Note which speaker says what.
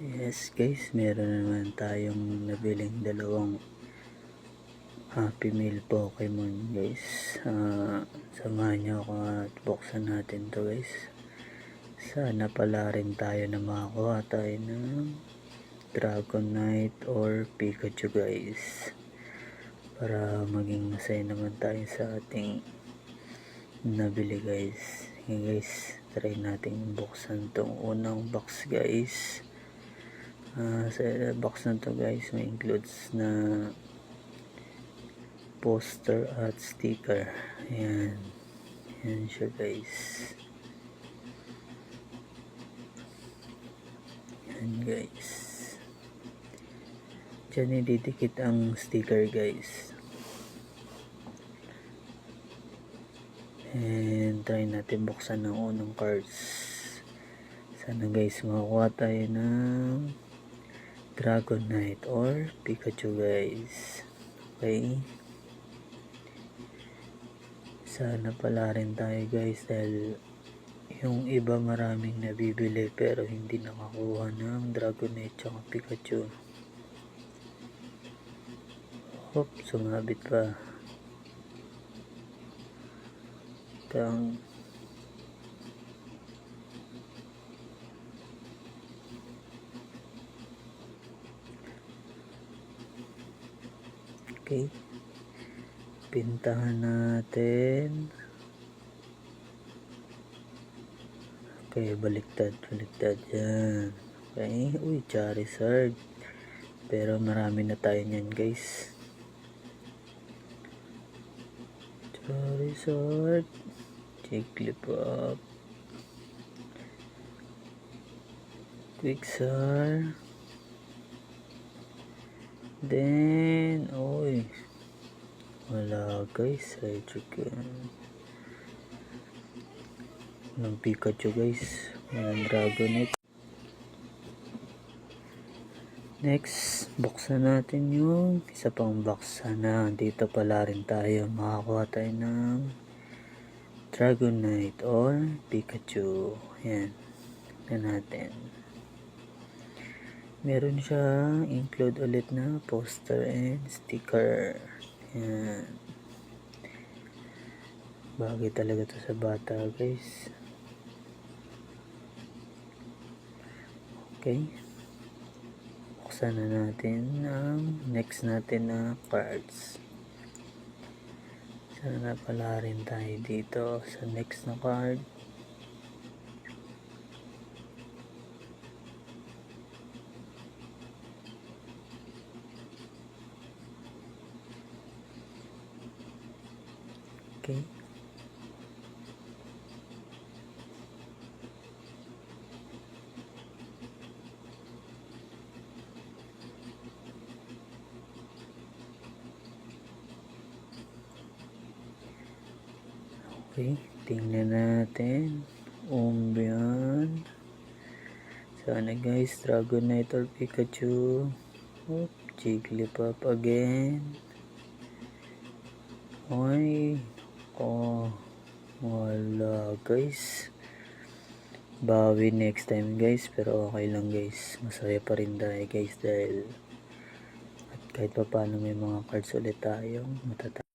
Speaker 1: Yes guys, meron naman tayong nabiling dalawang Happy Meal Pokemon guys. Samahan nyo ako at buksan natin to guys. Sana pala rin tayo na makakuha tayo ng Dragonite or Pikachu guys, para maging masaya naman tayo sa ating nabili guys. Okay guys, try natin buksan tong unang box guys. Sa box na to guys, may includes na poster at sticker. Ayan siya guys. Ayan guys, dyan ididikit ang sticker guys. And try natin buksan ng unang cards. Sana guys makakuha tayo ng Dragonite or Pikachu guys. Okay, sana pala rin tayo guys, dahil yung iba maraming nabibili pero hindi nakakuha ng Dragonite at Pikachu. Hop, sumabit pa. Okay, pintahan natin. Okay, baliktad yan. Okay, uy, Charizard, pero marami na tayo nyan guys. Charizard, Jigglypuff, Quagsire, then oy, wala guys, ng Pikachu guys, ng Dragonite. Next, buksan natin yung isa pang box. Sana dito pala rin tayo makakuha tayo ng Dragonite or Pikachu. Ayan, tignan natin. Meron siya include ulit na poster and sticker. Ayan, bagay talaga to sa bata guys. Okay, buksan na natin ang next natin na cards. Sana pala rin tayo dito sa next na card. Okay, okay, tingnan natin. Umbyan. Sana guys, Dragonite or Pikachu. Oop, Jigglypuff again. Oy, wala guys. Bawi next time guys, pero okay lang guys, masaya pa rin tayo guys, dahil at kahit pa paano may mga cards ulit tayong matatapos.